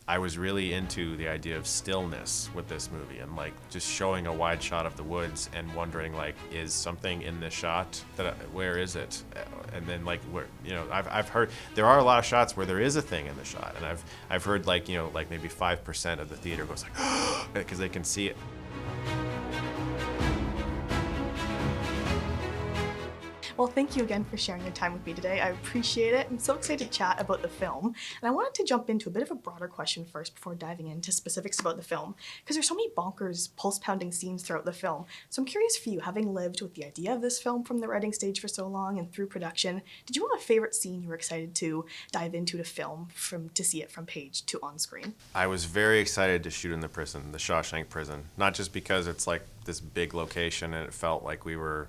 I was really into the idea of stillness with this movie and like just showing a wide shot of the woods and wondering like, is something in this shot where is it? And then like where, I've heard there are a lot of shots where there is a thing in the shot, and I've heard like like maybe 5% of the theater goes like because they can see it. Well, thank you again for sharing your time with me today. I appreciate it. I'm so excited to chat about the film. And I wanted to jump into a bit of a broader question first before diving into specifics about the film, because there's so many bonkers, pulse-pounding scenes throughout the film. So I'm curious for you, having lived with the idea of this film from the writing stage for so long and through production, did you have a favorite scene you were excited to dive into to film, to see it from page to on screen? I was very excited to shoot in the prison, the Shawshank prison, not just because it's like this big location and it felt like we were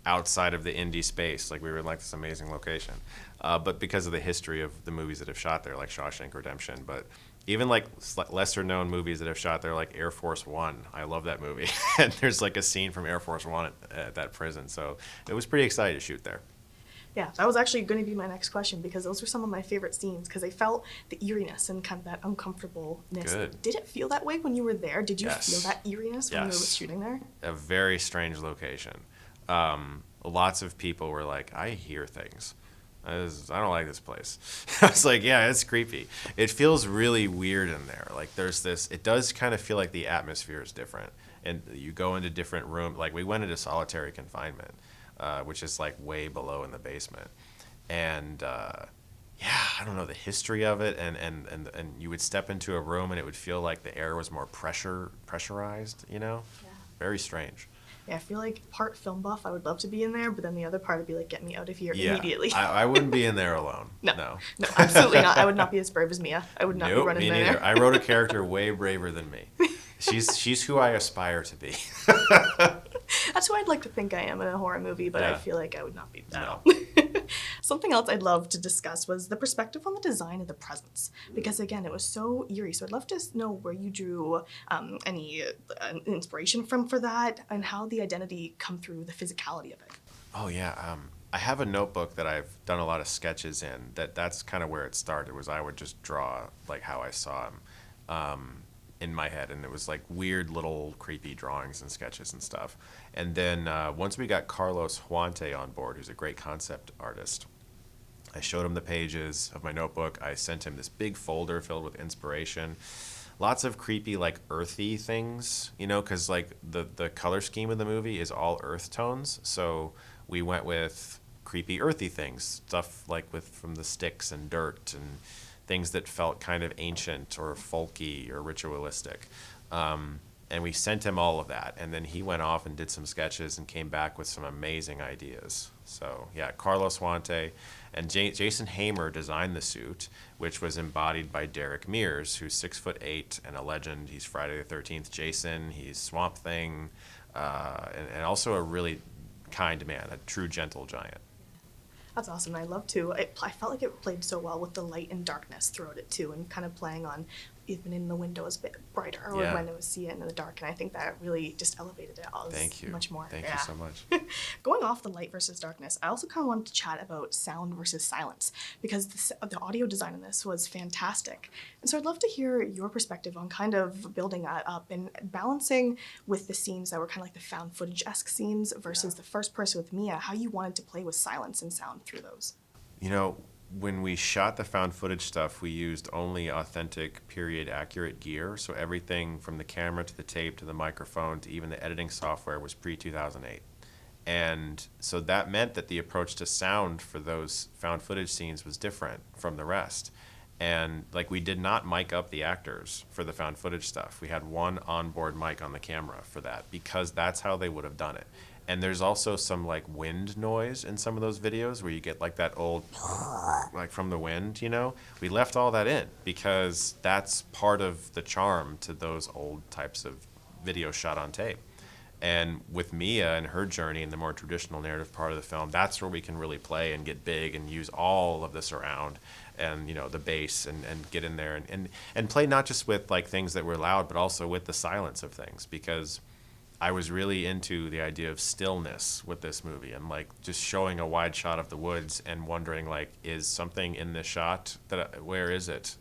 outside of the indie space, like we were in like this amazing location, but because of the history of the movies that have shot there, like Shawshank Redemption, but even like lesser known movies that have shot there, like Air Force One. I love that movie. And there's like a scene from Air Force One at that prison, so it was pretty exciting to shoot there. Yeah, that was actually going to be my next question, because those were some of my favorite scenes, because I felt the eeriness and kind of that uncomfortableness. Good. Did it feel that way when you were there? Did you Yes. feel that eeriness when you were Yes. shooting there? A very strange location. Lots of people were like, I hear things. I don't like this place. I was like, yeah, it's creepy. It feels really weird in there. Like there's this, it does kind of feel like the atmosphere is different. And you go into different rooms. Like we went into solitary confinement, which is like way below in the basement. And yeah, I don't know the history of it. And you would step into a room and it would feel like the air was more pressurized, Yeah. Very strange. Yeah, I feel like part film buff, I would love to be in there, but then the other part would be like, get me out of here Yeah, immediately. I wouldn't be in there alone. No, absolutely not. I would not be as brave as Mia. I would not be Nope, running me in neither. there. I wrote a character way braver than me. She's who I aspire to be. That's who I'd like to think I am in a horror movie, but I Yeah. feel like I would not be that. No. Something else I'd love to discuss was the perspective on the design of the presents, because again, it was so eerie. So I'd love to know where you drew any inspiration from for that, and how the identity come through the physicality of it. Oh yeah. I have a notebook that I've done a lot of sketches in. That's kind of where it started. Was I would just draw like how I saw him in my head, and it was like weird little creepy drawings and sketches and stuff. And then once we got Carlos Huante on board, who's a great concept artist, I showed him the pages of my notebook. I sent him this big folder filled with inspiration. Lots of creepy, like earthy things, because like the color scheme of the movie is all earth tones. So we went with creepy, earthy things, stuff like from the sticks and dirt and things that felt kind of ancient or folky or ritualistic. And we sent him all of that, and then he went off and did some sketches and came back with some amazing ideas. So yeah, Carlos Huante and Jason Hamer designed the suit, which was embodied by Derek Mears, who's 6'8" and a legend. He's Friday the 13th Jason. He's Swamp Thing, and also a really kind man, a true gentle giant. That's awesome. I love to. I felt like it played so well with the light and darkness throughout it too, and kind of playing on even in the windows a bit brighter, or Yeah. when it was see it in the dark. And I think that really just elevated it all Thank you. much more. Thank Yeah. you so much. Going off the light versus darkness, I also kind of wanted to chat about sound versus silence, because the audio design in this was fantastic. And so I'd love to hear your perspective on kind of building that up and balancing with the scenes that were kind of like the found footage-esque scenes versus the first person with Mia, how you wanted to play with silence and sound through those. When we shot the found footage stuff, we used only authentic, period accurate gear. So everything from the camera to the tape to the microphone to even the editing software was pre-2008. And so that meant that the approach to sound for those found footage scenes was different from the rest. And like we did not mic up the actors for the found footage stuff. We had one onboard mic on the camera for that, because that's how they would have done it. And there's also some like wind noise in some of those videos where you get like that old like from the wind, We left all that in because that's part of the charm to those old types of videos shot on tape. And with Mia and her journey in the more traditional narrative part of the film, that's where we can really play and get big and use all of the surround and the bass and get in there and play not just with like things that were loud, but also with the silence of things, because I was really into the idea of stillness with this movie, and like just showing a wide shot of the woods and wondering like, is something in this shot where is it?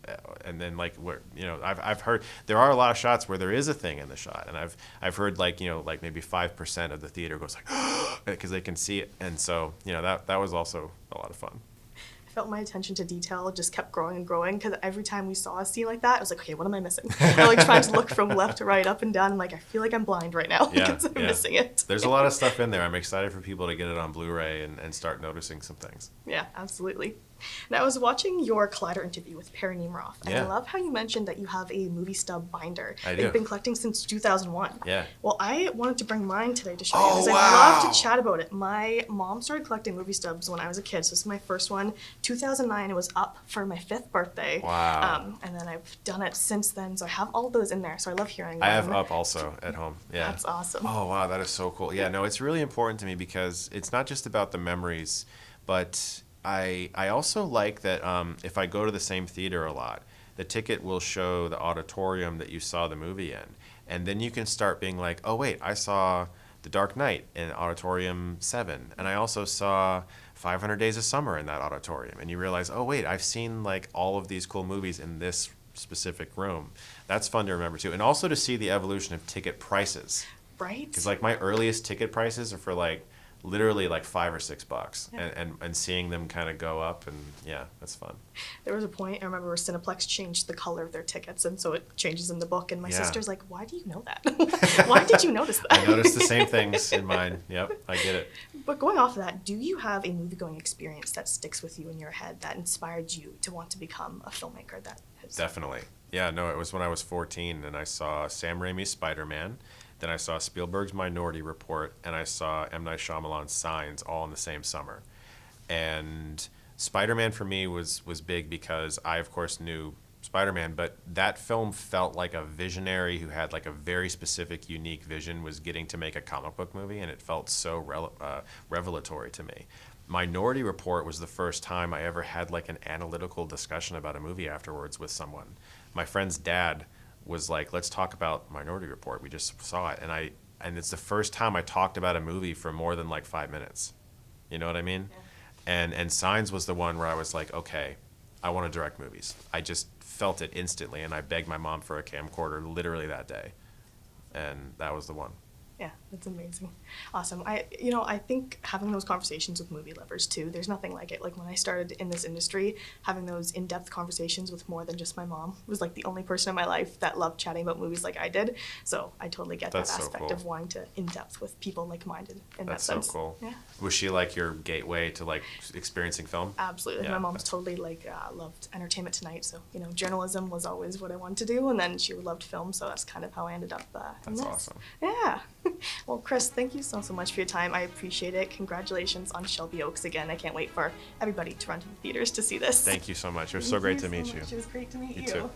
And then like where, I've heard there are a lot of shots where there is a thing in the shot, and I've heard like like maybe 5% of the theater goes like because they can see it, and so that was also a lot of fun. I felt my attention to detail just kept growing and growing because every time we saw a scene like that, I was like, okay, what am I missing? I'm like trying to look from left to right, up and down. I'm like, I feel like I'm blind right now because I'm missing it. There's a lot of stuff in there. I'm excited for people to get it on Blu-ray and start noticing some things. Yeah, absolutely. Now, I was watching your Collider interview with Perry Nemiroff, and I love how you mentioned that you have a movie stub binder that you've been collecting since 2001. Yeah. Well, I wanted to bring mine today to show you because I'd love to chat about it. My mom started collecting movie stubs when I was a kid, so this is my first one. 2009, it was up for my 5th birthday. Wow. And then I've done it since then, so I have all those in there, so I love hearing them. I have up also at home. Yeah. That's awesome. Oh, wow, that is so cool. Yeah, no, it's really important to me because it's not just about the memories, but I also like that if I go to the same theater a lot, the ticket will show the auditorium that you saw the movie in. And then you can start being like, oh, wait, I saw The Dark Knight in Auditorium 7. And I also saw 500 Days of Summer in that auditorium. And you realize, oh, wait, I've seen like all of these cool movies in this specific room. That's fun to remember, too. And also to see the evolution of ticket prices. Right? Because like my earliest ticket prices are for like literally like $5 or $6, and seeing them kind of go up, and yeah, that's fun. There was a point I remember where Cineplex changed the color of their tickets, and so it changes in the book. And my sister's like, "Why do you know that? Why did you notice that?" I noticed the same things in mine. Yep, I get it. But going off of that, do you have a movie-going experience that sticks with you in your head that inspired you to want to become a filmmaker? Definitely. Yeah. No, it was when I was 14, and I saw Sam Raimi's Spider-Man. Then I saw Spielberg's Minority Report, and I saw M. Night Shyamalan's Signs all in the same summer. And Spider-Man for me was big because I, of course, knew Spider-Man, but that film felt like a visionary who had like a very specific, unique vision was getting to make a comic book movie, and it felt so revelatory to me. Minority Report was the first time I ever had like an analytical discussion about a movie afterwards with someone. My friend's dad was like, let's talk about Minority Report. We just saw it. And it's the first time I talked about a movie for more than like 5 minutes. You know what I mean? Yeah. And Signs was the one where I was like, okay, I want to direct movies. I just felt it instantly, and I begged my mom for a camcorder literally that day. And that was the one. Yeah, that's amazing. Awesome. I think having those conversations with movie lovers too, there's nothing like it. Like when I started in this industry, having those in-depth conversations with more than just my mom was like the only person in my life that loved chatting about movies like I did. So I totally get that aspect of wanting to in-depth with people like-minded in that sense. That's so cool. Yeah. Was she like your gateway to like experiencing film? Absolutely. Yeah, my mom's totally like loved Entertainment Tonight. So, journalism was always what I wanted to do. And then she loved film. So that's kind of how I ended up in this. That's awesome. Yeah. Well, Chris, thank you so much for your time. I appreciate it. Congratulations on Shelby Oaks again. I can't wait for everybody to run to the theaters to see this. Thank you so much. It was so great to meet you. It was great to meet you. You too.